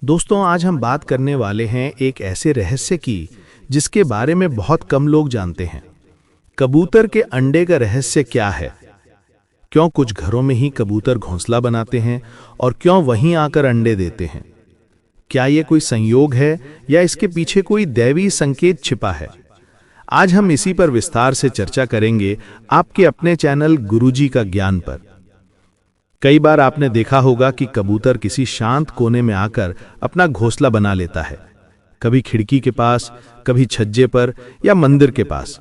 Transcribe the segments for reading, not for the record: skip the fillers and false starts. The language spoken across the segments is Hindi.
दोस्तों, आज हम बात करने वाले हैं एक ऐसे रहस्य की जिसके बारे में बहुत कम लोग जानते हैं। कबूतर के अंडे का रहस्य क्या है? क्यों कुछ घरों में ही कबूतर घोंसला बनाते हैं और क्यों वहीं आकर अंडे देते हैं? क्या यह कोई संयोग है या इसके पीछे कोई दैवी संकेत छिपा है? आज हम इसी पर विस्तार से चर्चा करेंगे आपके अपने चैनल गुरुजी का ज्ञान पर। कई बार आपने देखा होगा कि कबूतर किसी शांत कोने में आकर अपना घोंसला बना लेता है, कभी खिड़की के पास, कभी छज्जे पर या मंदिर के पास।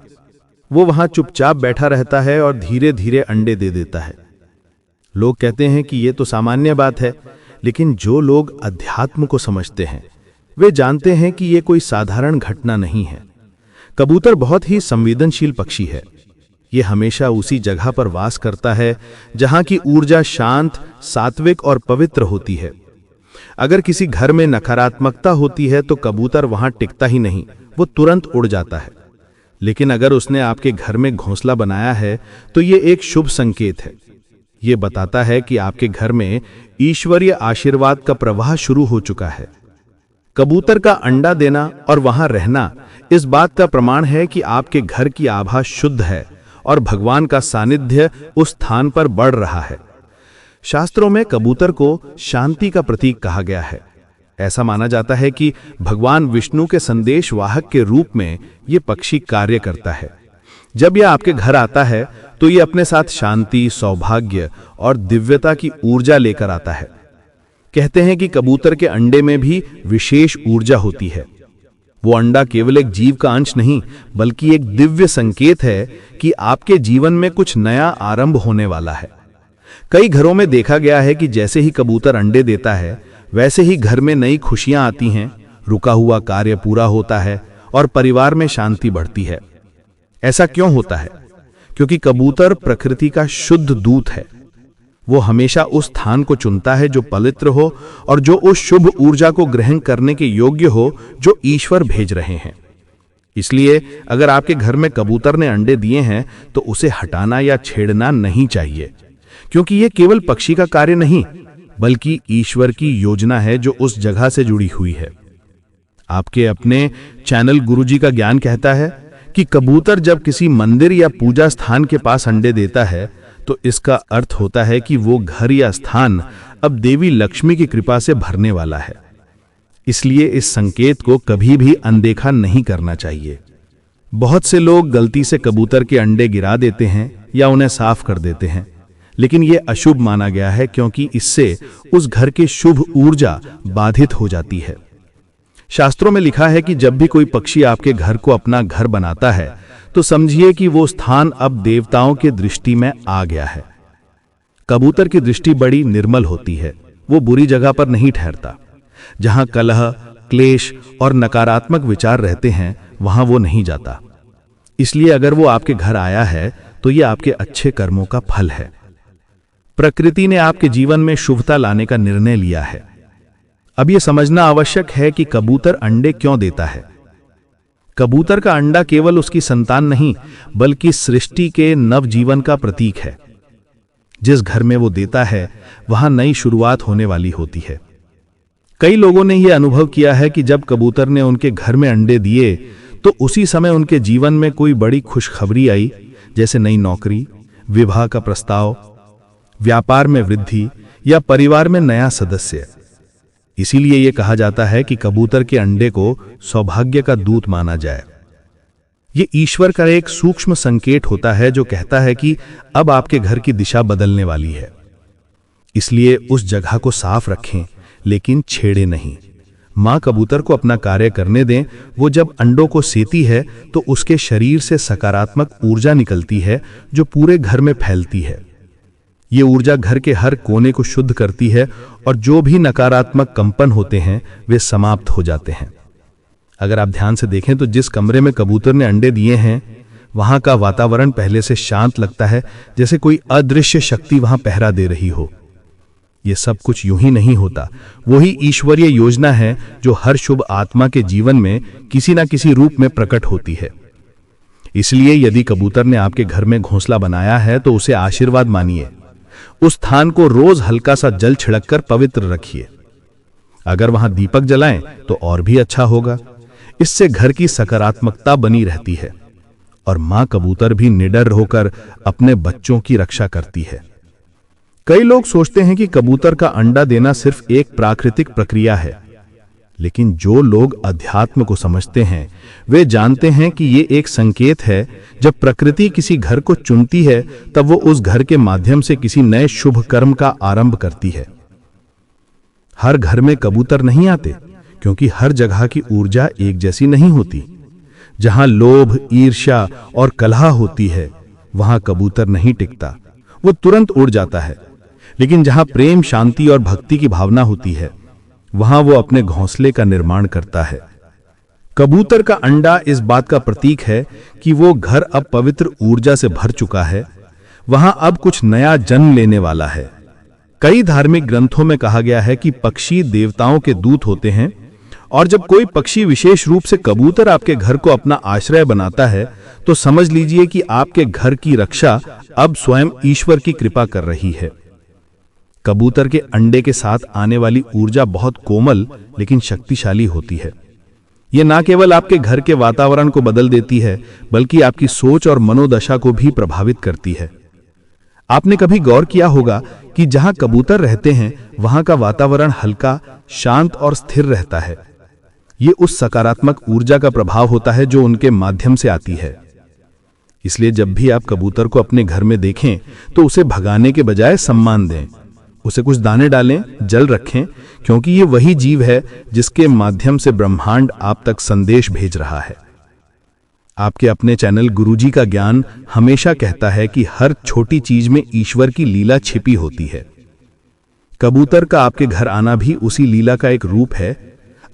वो वहां चुपचाप बैठा रहता है और धीरे धीरे अंडे दे देता है। लोग कहते हैं कि ये तो सामान्य बात है, लेकिन जो लोग अध्यात्म को समझते हैं वे जानते हैं कि ये कोई साधारण घटना नहीं है। कबूतर बहुत ही संवेदनशील पक्षी है। ये हमेशा उसी जगह पर वास करता है जहां की ऊर्जा शांत, सात्विक और पवित्र होती है। अगर किसी घर में नकारात्मकता होती है तो कबूतर वहां टिकता ही नहीं, वो तुरंत उड़ जाता है। लेकिन अगर उसने आपके घर में घोंसला बनाया है तो ये एक शुभ संकेत है। ये बताता है कि आपके घर में ईश्वरीय आशीर्वाद का प्रवाह शुरू हो चुका है। कबूतर का अंडा देना और वहां रहना इस बात का प्रमाण है कि आपके घर की आभा शुद्ध है और भगवान का सानिध्य उस स्थान पर बढ़ रहा है। शास्त्रों में कबूतर को शांति का प्रतीक कहा गया है। ऐसा माना जाता है कि भगवान विष्णु के संदेश वाहक के रूप में यह पक्षी कार्य करता है। जब यह आपके घर आता है तो यह अपने साथ शांति, सौभाग्य और दिव्यता की ऊर्जा लेकर आता है। कहते हैं कि कबूतर के अंडे में भी विशेष ऊर्जा होती है। वो अंडा केवल एक जीव का अंश नहीं, बल्कि एक दिव्य संकेत है कि आपके जीवन में कुछ नया आरंभ होने वाला है। कई घरों में देखा गया है कि जैसे ही कबूतर अंडे देता है, वैसे ही घर में नई खुशियां आती हैं, रुका हुआ कार्य पूरा होता है और परिवार में शांति बढ़ती है। ऐसा क्यों होता है? क्योंकि कबूतर प्रकृति का शुद्ध दूत है। वो हमेशा उस स्थान को चुनता है जो पवित्र हो और जो उस शुभ ऊर्जा को ग्रहण करने के योग्य हो जो ईश्वर भेज रहे हैं। इसलिए अगर आपके घर में कबूतर ने अंडे दिए हैं तो उसे हटाना या छेड़ना नहीं चाहिए, क्योंकि यह केवल पक्षी का कार्य नहीं, बल्कि ईश्वर की योजना है जो उस जगह से जुड़ी हुई है। आपके अपने चैनल गुरुजी का ज्ञान कहता है कि कबूतर जब किसी मंदिर या पूजा स्थान के पास अंडे देता है तो इसका अर्थ होता है कि वो घर या स्थान अब देवी लक्ष्मी की कृपा से भरने वाला है। इसलिए इस संकेत को कभी भी अनदेखा नहीं करना चाहिए। बहुत से लोग गलती से कबूतर के अंडे गिरा देते हैं या उन्हें साफ कर देते हैं, लेकिन यह अशुभ माना गया है क्योंकि इससे उस घर की शुभ ऊर्जा बाधित हो जाती है। शास्त्रों में लिखा है कि जब भी कोई पक्षी आपके घर को अपना घर बनाता है तो समझिए कि वो स्थान अब देवताओं के दृष्टि में आ गया है। कबूतर की दृष्टि बड़ी निर्मल होती है। वो बुरी जगह पर नहीं ठहरता। जहां कलह, क्लेश और नकारात्मक विचार रहते हैं वहां वो नहीं जाता। इसलिए अगर वो आपके घर आया है तो ये आपके अच्छे कर्मों का फल है। प्रकृति ने आपके जीवन में शुभता लाने का निर्णय लिया है। अब यह समझना आवश्यक है कि कबूतर अंडे क्यों देता है। कबूतर का अंडा केवल उसकी संतान नहीं, बल्कि सृष्टि के नवजीवन का प्रतीक है। जिस घर में वो देता है वहां नई शुरुआत होने वाली होती है। कई लोगों ने यह अनुभव किया है कि जब कबूतर ने उनके घर में अंडे दिए तो उसी समय उनके जीवन में कोई बड़ी खुशखबरी आई, जैसे नई नौकरी, विवाह का प्रस्ताव, व्यापार में वृद्धि या परिवार में नया सदस्य। इसीलिए यह कहा जाता है कि कबूतर के अंडे को सौभाग्य का दूत माना जाए। यह ईश्वर का एक सूक्ष्म संकेत होता है जो कहता है कि अब आपके घर की दिशा बदलने वाली है। इसलिए उस जगह को साफ रखें, लेकिन छेड़े नहीं। मां कबूतर को अपना कार्य करने दें। वो जब अंडों को सेती है तो उसके शरीर से सकारात्मक ऊर्जा निकलती है जो पूरे घर में फैलती है। ये ऊर्जा घर के हर कोने को शुद्ध करती है और जो भी नकारात्मक कंपन होते हैं वे समाप्त हो जाते हैं। अगर आप ध्यान से देखें तो जिस कमरे में कबूतर ने अंडे दिए हैं वहां का वातावरण पहले से शांत लगता है, जैसे कोई अदृश्य शक्ति वहां पहरा दे रही हो। यह सब कुछ यूं ही नहीं होता। वही ईश्वरीय योजना है जो हर शुभ आत्मा के जीवन में किसी न किसी रूप में प्रकट होती है। इसलिए यदि कबूतर ने आपके घर में घोंसला बनाया है तो उसे आशीर्वाद मानिए। उस स्थान को रोज हल्का सा जल छिड़ककर पवित्र रखिए। अगर वहां दीपक जलाएं तो और भी अच्छा होगा। इससे घर की सकारात्मकता बनी रहती है और मां कबूतर भी निडर होकर अपने बच्चों की रक्षा करती है। कई लोग सोचते हैं कि कबूतर का अंडा देना सिर्फ एक प्राकृतिक प्रक्रिया है, लेकिन जो लोग अध्यात्म को समझते हैं वे जानते हैं कि ये एक संकेत है। जब प्रकृति किसी घर को चुनती है तब वो उस घर के माध्यम से किसी नए शुभ कर्म का आरंभ करती है। हर घर में कबूतर नहीं आते क्योंकि हर जगह की ऊर्जा एक जैसी नहीं होती। जहां लोभ, ईर्ष्या और कलह होती है वहां कबूतर नहीं टिकता, वो तुरंत उड़ जाता है। लेकिन जहां प्रेम, शांति और भक्ति की भावना होती है वहां वो अपने घोंसले का निर्माण करता है। कबूतर का अंडा इस बात का प्रतीक है कि वो घर अब पवित्र ऊर्जा से भर चुका है, वहां अब कुछ नया जन्म लेने वाला है। कई धार्मिक ग्रंथों में कहा गया है कि पक्षी देवताओं के दूत होते हैं और जब कोई पक्षी विशेष रूप से कबूतर आपके घर को अपना आश्रय बनाता है तो समझ लीजिए कि आपके घर की रक्षा अब स्वयं ईश्वर की कृपा कर रही है। कबूतर के अंडे के साथ आने वाली ऊर्जा बहुत कोमल लेकिन शक्तिशाली होती है। यह न केवल आपके घर के वातावरण को बदल देती है बल्कि आपकी सोच और मनोदशा को भी प्रभावित करती है। आपने कभी गौर किया होगा कि जहां कबूतर रहते हैं वहां का वातावरण हल्का, शांत और स्थिर रहता है। ये उस सकारात्मक ऊर्जा का प्रभाव होता है जो उनके माध्यम से आती है। इसलिए जब भी आप कबूतर को अपने घर में देखें तो उसे भगाने के बजाय सम्मान दें। उसे कुछ दाने डालें, जल रखें, क्योंकि ये वही जीव है जिसके माध्यम से ब्रह्मांड आप तक संदेश भेज रहा है। आपके अपने चैनल गुरुजी का ज्ञान हमेशा कहता है कि हर छोटी चीज में ईश्वर की लीला छिपी होती है। कबूतर का आपके घर आना भी उसी लीला का एक रूप है।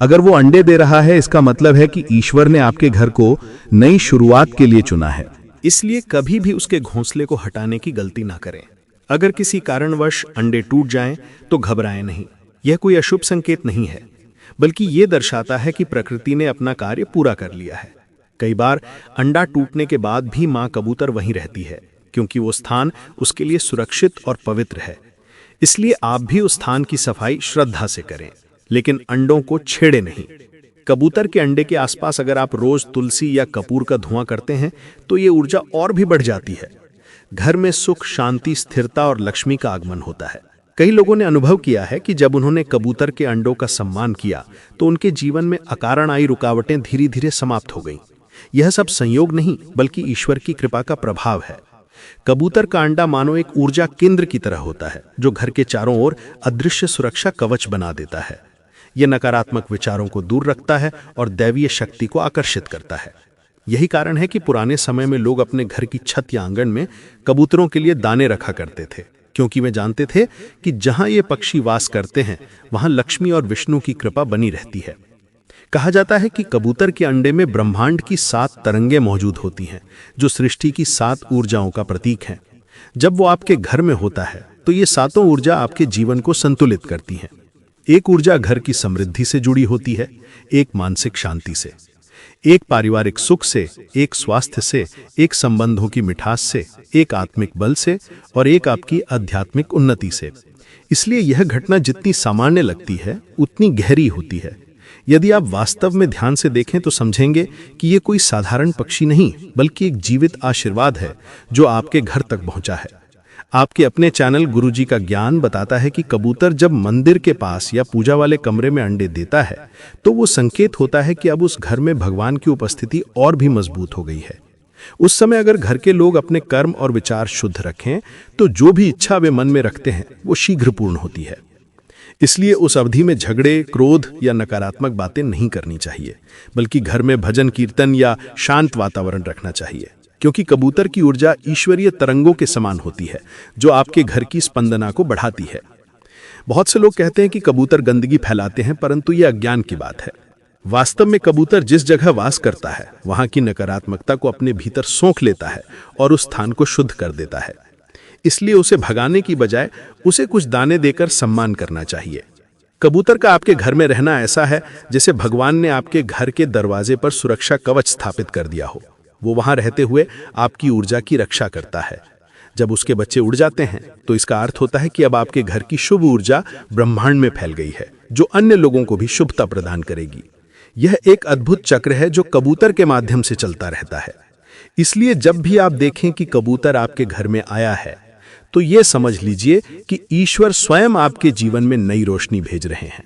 अगर वो अंडे दे रहा है इसका मतलब है कि ईश्वर ने आपके घर को नई शुरुआत के लिए चुना है। इसलिए कभी भी उसके घोंसले को हटाने की गलती ना करें। अगर किसी कारणवश अंडे टूट जाएं तो घबराएं नहीं। यह कोई अशुभ संकेत नहीं है, बल्कि यह दर्शाता है कि प्रकृति ने अपना कार्य पूरा कर लिया है। कई बार अंडा टूटने के बाद भी मां कबूतर वहीं रहती है, क्योंकि वो स्थान उसके लिए सुरक्षित और पवित्र है। इसलिए आप भी उस स्थान की सफाई श्रद्धा से करें, लेकिन अंडों को छेड़े नहीं। कबूतर के अंडे के आसपास अगर आप रोज तुलसी या कपूर का धुआं करते हैं तो ये ऊर्जा और भी बढ़ जाती है। घर में सुख, शांति, स्थिरता और लक्ष्मी का आगमन होता है। कई लोगों ने अनुभव किया है कि जब उन्होंने कबूतर के अंडों का सम्मान किया तो उनके जीवन में अकारण आई रुकावटें धीरे धीरे समाप्त हो गईं। यह सब संयोग नहीं बल्कि ईश्वर की कृपा का प्रभाव है। कबूतर का अंडा मानो एक ऊर्जा केंद्र की तरह होता है जो घर के चारों ओर अदृश्य सुरक्षा कवच बना देता है। यह नकारात्मक विचारों को दूर रखता है और दैवीय शक्ति को आकर्षित करता है। यही कारण है कि पुराने समय में लोग अपने घर की छत या आंगन में कबूतरों के लिए दाने रखा करते थे, क्योंकि वे जानते थे कि जहां ये पक्षी वास करते हैं वहां लक्ष्मी और विष्णु की कृपा बनी रहती है। कहा जाता है कि कबूतर के अंडे में ब्रह्मांड की 7 तरंगें मौजूद होती हैं, जो सृष्टि की 7 ऊर्जाओं का प्रतीक हैं। जब वो आपके घर में होता है तो ये 7 ऊर्जा आपके जीवन को संतुलित करती हैं। एक ऊर्जा घर की समृद्धि से जुड़ी होती है, एक मानसिक शांति से, एक पारिवारिक सुख से, एक स्वास्थ्य से, एक संबंधों की मिठास से, एक आत्मिक बल से और एक आपकी आध्यात्मिक उन्नति से। इसलिए यह घटना जितनी सामान्य लगती है उतनी गहरी होती है। यदि आप वास्तव में ध्यान से देखें तो समझेंगे कि यह कोई साधारण पक्षी नहीं बल्कि एक जीवित आशीर्वाद है जो आपके घर तक पहुंचा है। आपके अपने चैनल गुरुजी का ज्ञान बताता है कि कबूतर जब मंदिर के पास या पूजा वाले कमरे में अंडे देता है तो वो संकेत होता है कि अब उस घर में भगवान की उपस्थिति और भी मजबूत हो गई है। उस समय अगर घर के लोग अपने कर्म और विचार शुद्ध रखें तो जो भी इच्छा वे मन में रखते हैं वो शीघ्र पूर्ण होती है। इसलिए उस अवधि में झगड़े, क्रोध या नकारात्मक बातें नहीं करनी चाहिए, बल्कि घर में भजन, कीर्तन या शांत वातावरण रखना चाहिए, क्योंकि कबूतर की ऊर्जा ईश्वरीय तरंगों के समान होती है जो आपके घर की स्पंदना को बढ़ाती है। बहुत से लोग कहते हैं कि कबूतर गंदगी फैलाते हैं, परंतु यह अज्ञान की बात है। वास्तव में कबूतर जिस जगह वास करता है वहां की नकारात्मकता को अपने भीतर सोख लेता है और उस स्थान को शुद्ध कर देता है। इसलिए उसे भगाने की बजाय उसे कुछ दाने देकर सम्मान करना चाहिए। कबूतर का आपके घर में रहना ऐसा है जैसे भगवान ने आपके घर के दरवाजे पर सुरक्षा कवच स्थापित कर दिया हो। वो वहां रहते हुए आपकी ऊर्जा की रक्षा करता है। जब उसके बच्चे उड़ जाते हैं तो इसका अर्थ होता है कि अब आपके घर की शुभ ऊर्जा ब्रह्मांड में फैल गई है। जो अन्य लोगों को भी शुभता प्रदान करेगी। यह एक अद्भुत चक्र है जो कबूतर के माध्यम से चलता रहता है। इसलिए जब भी आप देखें कि कबूतर आपके घर में आया है, तो यह समझ लीजिए कि ईश्वर स्वयं आपके जीवन में नई रोशनी भेज रहे हैं।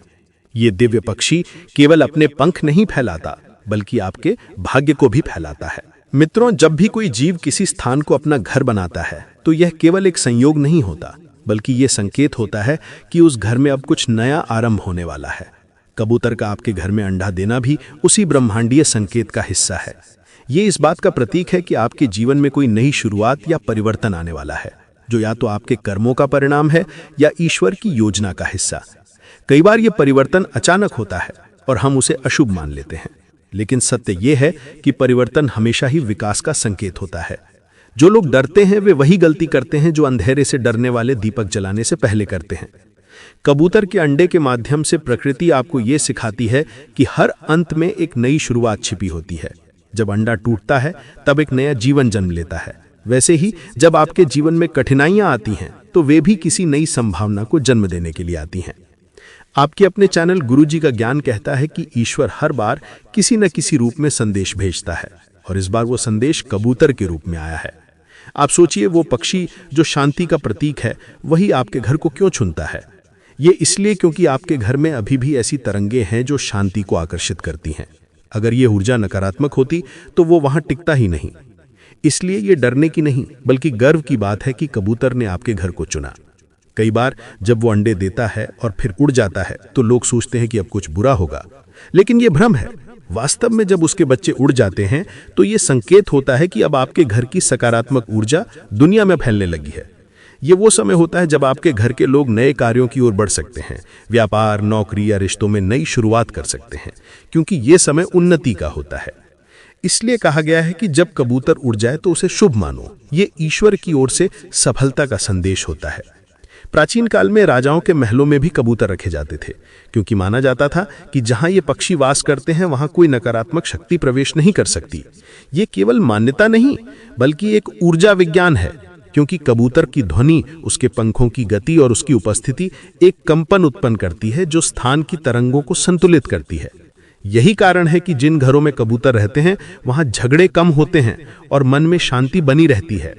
ये दिव्य पक्षी केवल अपने पंख नहीं फैलाता, बल्कि आपके भाग्य को भी फैलाता है। मित्रों, जब भी कोई जीव किसी स्थान को अपना घर बनाता है, तो यह केवल एक संयोग नहीं होता, बल्कि यह संकेत होता है कि उस घर में अब कुछ नया आरंभ होने वाला है। कबूतर का आपके घर में अंडा देना भी उसी ब्रह्मांडीय संकेत का हिस्सा है। ये इस बात का प्रतीक है कि आपके जीवन में कोई नई शुरुआत या परिवर्तन आने वाला है, जो या तो आपके कर्मों का परिणाम है या ईश्वर की योजना का हिस्सा। कई बार ये परिवर्तन अचानक होता है और हम उसे अशुभ मान लेते हैं, लेकिन सत्य यह है कि परिवर्तन हमेशा ही विकास का संकेत होता है। जो लोग डरते हैं वे वही गलती करते हैं जो अंधेरे से डरने वाले दीपक जलाने से पहले करते हैं। कबूतर के अंडे के माध्यम से प्रकृति आपको ये सिखाती है कि हर अंत में एक नई शुरुआत छिपी होती है। जब अंडा टूटता है, तब एक नया जीवन जन्म लेता है। वैसे ही जब आपके जीवन में कठिनाइयां आती हैं, तो वे भी किसी नई संभावना को जन्म देने के लिए आती हैं। आपके अपने चैनल गुरुजी का ज्ञान कहता है कि ईश्वर हर बार किसी न किसी रूप में संदेश भेजता है, और इस बार वो संदेश कबूतर के रूप में आया है। आप सोचिए, वो पक्षी जो शांति का प्रतीक है, वही आपके घर को क्यों चुनता है? ये इसलिए क्योंकि आपके घर में अभी भी ऐसी तरंगे हैं जो शांति को आकर्षित करती हैं। अगर ये ऊर्जा नकारात्मक होती तो वो वहां टिकता ही नहीं। इसलिए ये डरने की नहीं, बल्कि गर्व की बात है कि कबूतर ने आपके घर को चुना। कई बार जब वो अंडे देता है और फिर उड़ जाता है, तो लोग सोचते हैं कि अब कुछ बुरा होगा, लेकिन ये भ्रम है। वास्तव में जब उसके बच्चे उड़ जाते हैं, तो ये संकेत होता है कि अब आपके घर की सकारात्मक ऊर्जा दुनिया में फैलने लगी है। ये वो समय होता है जब आपके घर के लोग नए कार्यों की ओर बढ़ सकते हैं, व्यापार, नौकरी या रिश्तों में नई शुरुआत कर सकते हैं, क्योंकि ये समय उन्नति का होता है। इसलिए कहा गया है कि जब कबूतर उड़ जाए तो उसे शुभ मानो। ये ईश्वर की ओर से सफलता का संदेश होता है। प्राचीन काल में राजाओं के महलों में भी कबूतर रखे जाते थे, क्योंकि माना जाता था कि जहां ये पक्षी वास करते हैं, वहां कोई नकारात्मक शक्ति प्रवेश नहीं कर सकती। ये केवल मान्यता नहीं, बल्कि एक ऊर्जा विज्ञान है, क्योंकि कबूतर की ध्वनि, उसके पंखों की गति और उसकी उपस्थिति एक कंपन उत्पन्न करती है जो स्थान की तरंगों को संतुलित करती है। यही कारण है कि जिन घरों में कबूतर रहते हैं, वहां झगड़े कम होते हैं और मन में शांति बनी रहती है।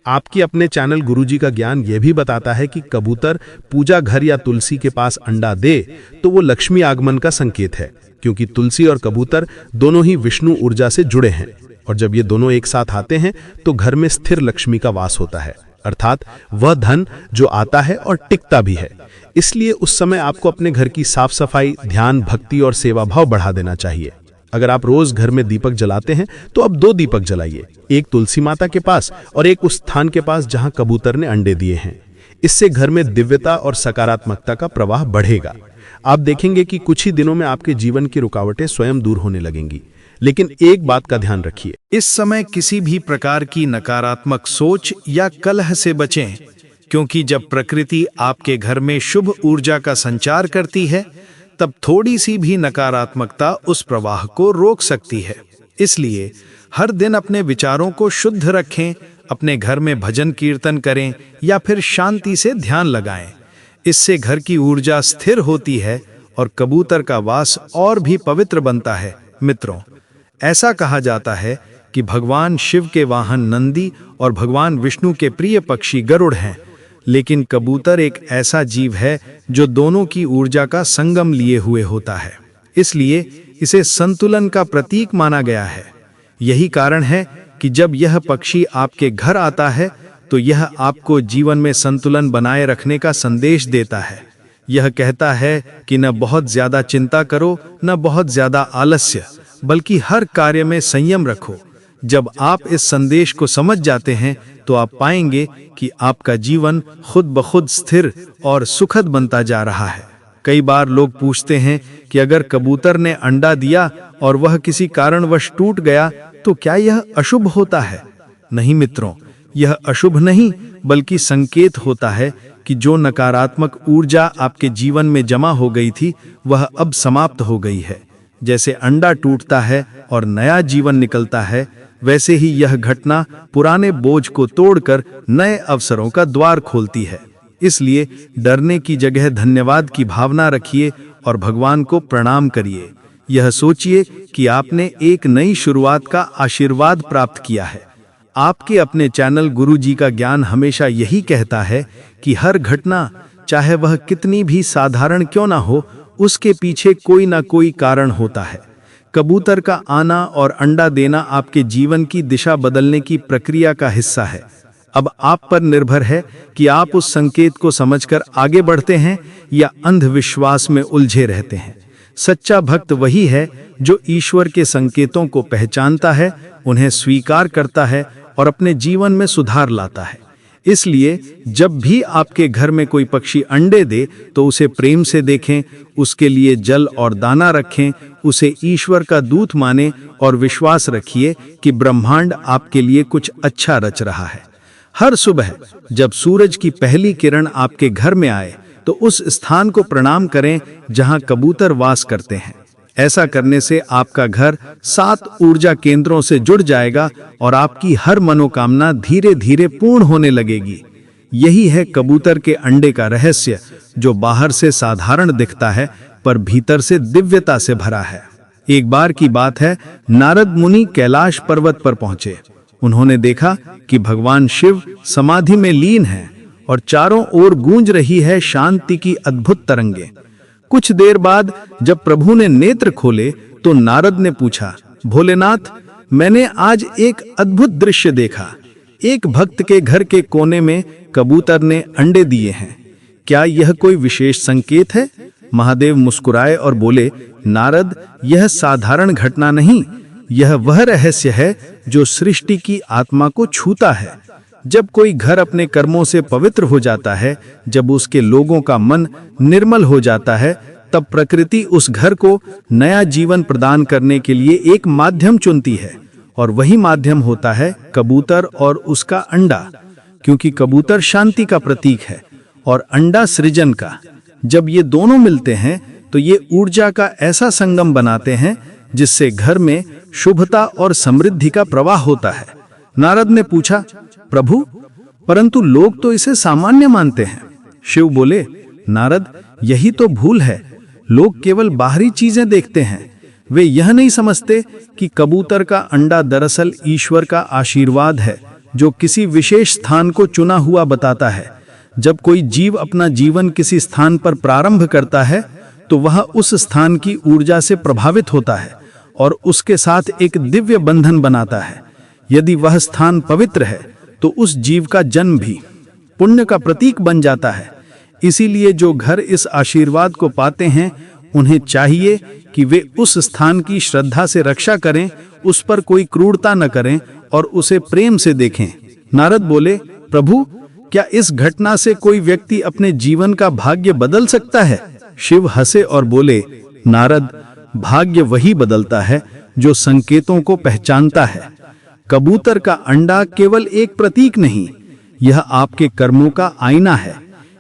आपके अपने चैनल गुरुजी का ज्ञान यह भी बताता है कि कबूतर पूजा घर या तुलसी के पास अंडा दे तो वो लक्ष्मी आगमन का संकेत है, क्योंकि तुलसी और कबूतर दोनों ही विष्णु ऊर्जा से जुड़े हैं, और जब ये दोनों एक साथ आते हैं तो घर में स्थिर लक्ष्मी का वास होता है, अर्थात वह धन जो आता है और टिकता भी है। इसलिए उस समय आपको अपने घर की साफ सफाई, ध्यान, भक्ति और सेवा भाव बढ़ा देना चाहिए। अगर आप रोज घर में दीपक जलाते हैं, तो अब 2 दीपक जलाइए, एक तुलसी माता के पास और एक उस स्थान के पास जहां कबूतर ने अंडे दिए हैं। इससे घर में दिव्यता और सकारात्मकता का प्रवाह बढ़ेगा। आप देखेंगे कि कुछ ही दिनों में आपके जीवन की रुकावटें स्वयं दूर होने लगेंगी। लेकिन एक बात का ध्यान रखिए, इस समय किसी भी प्रकार की नकारात्मक सोच या कलह से बचें, क्योंकि जब प्रकृति आपके घर में शुभ ऊर्जा का संचार करती है, तब थोड़ी सी भी नकारात्मकता उस प्रवाह को रोक सकती है। इसलिए हर दिन अपने विचारों को शुद्ध रखें, अपने घर में भजन कीर्तन करें या फिर शांति से ध्यान लगाएं। इससे घर की ऊर्जा स्थिर होती है और कबूतर का वास और भी पवित्र बनता है। मित्रों, ऐसा कहा जाता है कि भगवान शिव के वाहन नंदी और भगवान विष्णु के प्रिय पक्षी गरुड़ हैं, लेकिन कबूतर एक ऐसा जीव है जो दोनों की ऊर्जा का संगम लिए हुए होता है। इसलिए इसे संतुलन का प्रतीक माना गया है। यही कारण है कि जब यह पक्षी आपके घर आता है, तो यह आपको जीवन में संतुलन बनाए रखने का संदेश देता है। यह कहता है कि न बहुत ज्यादा चिंता करो, न बहुत ज्यादा आलस्य, बल्कि हर कार्य में संयम रखो। जब आप इस संदेश को समझ जाते हैं, तो आप पाएंगे कि आपका जीवन खुद ब खुद स्थिर और सुखद बनता जा रहा है। कई बार लोग पूछते हैं कि अगर कबूतर ने अंडा दिया और वह किसी कारणवश टूट गया, तो क्या यह अशुभ होता है? नहीं मित्रों, यह अशुभ नहीं, बल्कि संकेत होता है कि जो नकारात्मक ऊर्जा आपके जीवन में जमा हो गई थी, वह अब समाप्त हो गई है। जैसे अंडा टूटता है और नया जीवन निकलता है, वैसे ही यह घटना पुराने बोझ को तोड़कर नए अवसरों का द्वार खोलती है। इसलिए डरने की जगह धन्यवाद की भावना रखिए और भगवान को प्रणाम करिए। यह सोचिए कि आपने एक नई शुरुआत का आशीर्वाद प्राप्त किया है। आपके अपने चैनल गुरुजी का ज्ञान हमेशा यही कहता है कि हर घटना, चाहे वह कितनी भी साधारण क्यों ना हो, उसके पीछे कोई ना कोई कारण होता है। कबूतर का आना और अंडा देना आपके जीवन की दिशा बदलने की प्रक्रिया का हिस्सा है। अब आप पर निर्भर है कि आप उस संकेत को समझकर आगे बढ़ते हैं या अंधविश्वास में उलझे रहते हैं। सच्चा भक्त वही है जो ईश्वर के संकेतों को पहचानता है, उन्हें स्वीकार करता है और अपने जीवन में सुधार लाता है। इसलिए जब भी आपके घर में कोई पक्षी अंडे दे तो उसे प्रेम से देखें, उसके लिए जल और दाना रखें, उसे ईश्वर का दूत माने और विश्वास रखिए कि ब्रह्मांड आपके लिए कुछ अच्छा रच रहा है। हर सुबह जब सूरज की पहली किरण आपके घर में आए तो उस स्थान को प्रणाम करें जहां कबूतर वास करते हैं। ऐसा करने से आपका घर 7 ऊर्जा केंद्रों से जुड़ जाएगा और आपकी हर मनोकामना धीरे धीरे पूर्ण होने लगेगी। यही है कबूतर के अंडे का रहस्य, जो बाहर से साधारण दिखता है पर भीतर से दिव्यता से भरा है। एक बार की बात है, नारद मुनि कैलाश पर्वत पर पहुंचे। उन्होंने देखा कि भगवान शिव समाधि में लीन हैं और चारों ओर गूंज रही है शांति की अद्भुत तरंगे। कुछ देर बाद जब प्रभु ने नेत्र खोले तो नारद ने पूछा, भोलेनाथ, मैंने आज एक अद्भुत दृश्य देखा। एक भक्त के घर के कोने में कबूतर ने अंडे दिए हैं। क्या यह कोई विशेष संकेत है? महादेव मुस्कुराए और बोले, नारद, यह साधारण घटना नहीं, यह वह रहस्य है जो सृष्टि की आत्मा को छूता है। जब कोई घर अपने कर्मों से पवित्र हो जाता है, जब उसके लोगों का मन निर्मल हो जाता है, तब प्रकृति उस घर को नया जीवन प्रदान करने के लिए एक माध्यम चुनती है, और वही माध्यम होता है कबूतर और उसका अंडा। क्योंकि कबूतर शांति का प्रतीक है और अंडा सृजन का। जब ये दोनों मिलते हैं तो ये ऊर्जा का ऐसा संगम बनाते हैं जिससे घर में शुभता और समृद्धि का प्रवाह होता है। नारद ने पूछा, प्रभु, परंतु लोग तो इसे सामान्य मानते हैं। शिव बोले, नारद, यही तो भूल है। लोग केवल बाहरी चीजें देखते हैं। वे यह नहीं समझते कि कबूतर का अंडा दरअसल ईश्वर का आशीर्वाद है, जो किसी विशेष स्थान को चुना हुआ बताता है। जब कोई जीव अपना जीवन किसी स्थान पर प्रारंभ करता है तो वह उस स्थान की ऊर्जा से प्रभावित होता है और उसके साथ एक दिव्य बंधन बनाता है। यदि वह स्थान पवित्र है तो उस जीव का जन्म भी पुण्य का प्रतीक बन जाता है। इसीलिए जो घर इस आशीर्वाद को पाते हैं, उन्हें चाहिए कि वे उस स्थान की श्रद्धा से रक्षा करें, उस पर कोई क्रूरता न करें और उसे प्रेम से देखें। नारद बोले, प्रभु, क्या इस घटना से कोई व्यक्ति अपने जीवन का भाग्य बदल सकता है? शिव हंसे और बोले, नारद, भाग्य वही बदलता है जो संकेतों को पहचानता है। कबूतर का अंडा केवल एक प्रतीक नहीं, यह आपके कर्मों का आईना है।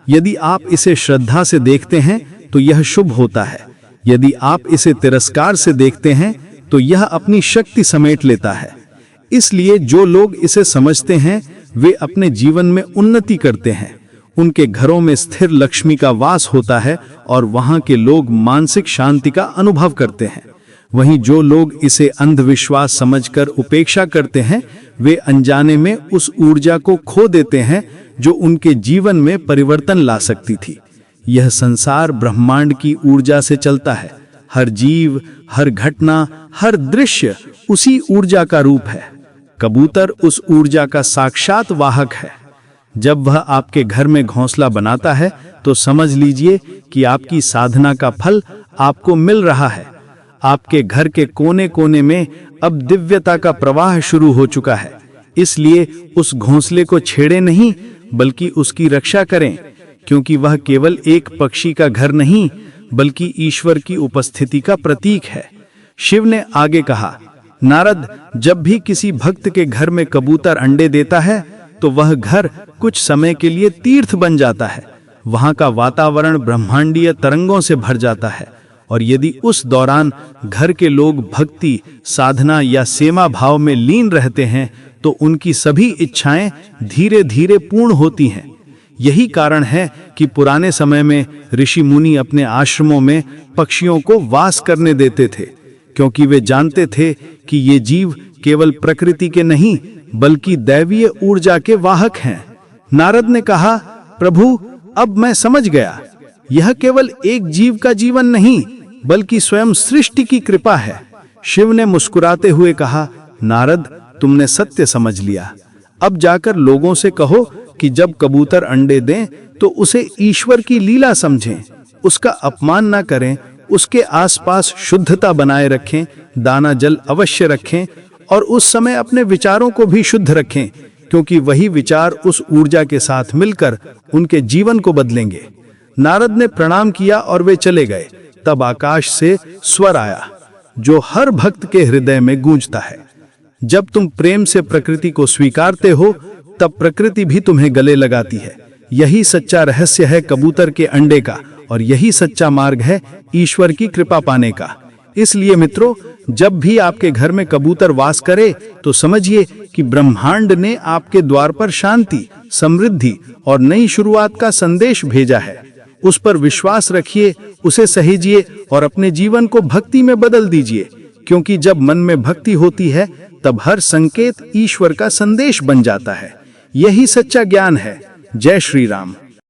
यदि आप इसे श्रद्धा से देखते हैं तो यह शुभ होता है। यदि आप इसे तिरस्कार से देखते हैं तो यह अपनी शक्ति समेट लेता है। इसलिए जो लोग इसे समझते हैं वे अपने जीवन में उन्नति करते हैं। उनके घरों में स्थिर लक्ष्मी का वास होता है और वहां के लोग मानसिक शांति का अनुभव करते हैं। वहीं जो लोग इसे अंधविश्वास समझकर उपेक्षा करते हैं, वे अनजाने में उस ऊर्जा को खो देते हैं जो उनके जीवन में परिवर्तन ला सकती थी। यह संसार ब्रह्मांड की ऊर्जा से चलता है। हर जीव, हर घटना, हर दृश्य उसी ऊर्जा का रूप है। कबूतर उस ऊर्जा का साक्षात वाहक है। जब वह आपके घर में घोंसला बनाता है तो समझ लीजिए कि आपकी साधना का फल आपको मिल रहा है। आपके घर के कोने कोने में अब दिव्यता का प्रवाह शुरू हो चुका है। इसलिए उस घोंसले को छेड़े नहीं, बल्कि उसकी रक्षा करें, क्योंकि वह केवल एक पक्षी का घर नहीं, बल्कि ईश्वर की उपस्थिति का प्रतीक है। शिव ने आगे कहा, नारद, जब भी किसी भक्त के घर में कबूतर अंडे देता है तो वह घर कुछ समय के लिए तीर्थ बन जाता है। वहां का वातावरण ब्रह्मांडीय तरंगों से भर जाता है और यदि उस दौरान घर के लोग भक्ति, साधना या सेवा भाव में लीन रहते हैं तो उनकी सभी इच्छाएं धीरे धीरे पूर्ण होती हैं। यही कारण है कि पुराने समय में ऋषि मुनि अपने आश्रमों में पक्षियों को वास करने देते थे, क्योंकि वे जानते थे कि ये जीव केवल प्रकृति के नहीं बल्कि दैवीय ऊर्जा के वाहक हैं। नारद ने कहा, प्रभु अब मैं समझ गया, यह केवल एक जीव का जीवन नहीं बल्कि स्वयं सृष्टि की कृपा है। शिव ने मुस्कुराते हुए कहा, नारद तुमने सत्य समझ लिया। अब जाकर लोगों से कहो कि जब कबूतर अंडे दें तो उसे ईश्वर की लीला समझें, उसका अपमान ना करें, उसके आसपास शुद्धता बनाए रखें, दाना जल अवश्य रखें और उस समय अपने विचारों को भी शुद्ध रखें, क्योंकि वही विचार उस ऊर्जा के साथ मिलकर उनके जीवन को बदलेंगे। नारद ने प्रणाम किया और वे चले गए। तब आकाश से स्वर आया जो हर भक्त के हृदय में गूंजता है। जब तुम प्रेम से प्रकृति को स्वीकारते हो तब प्रकृति भी तुम्हें गले लगाती है। यही सच्चा रहस्य है कबूतर के अंडे का और यही सच्चा मार्ग है ईश्वर की कृपा पाने का। इसलिए मित्रों, जब भी आपके घर में कबूतर वास करे तो समझिए कि ब्रह्मांड ने आपके द्वार पर शांति, समृद्धि और नई शुरुआत का संदेश भेजा है। उस पर विश्वास रखिए, उसे सहेजिए और अपने जीवन को भक्ति में बदल दीजिए, क्योंकि जब मन में भक्ति होती है तब हर संकेत ईश्वर का संदेश बन जाता है। यही सच्चा ज्ञान है। जय श्री राम।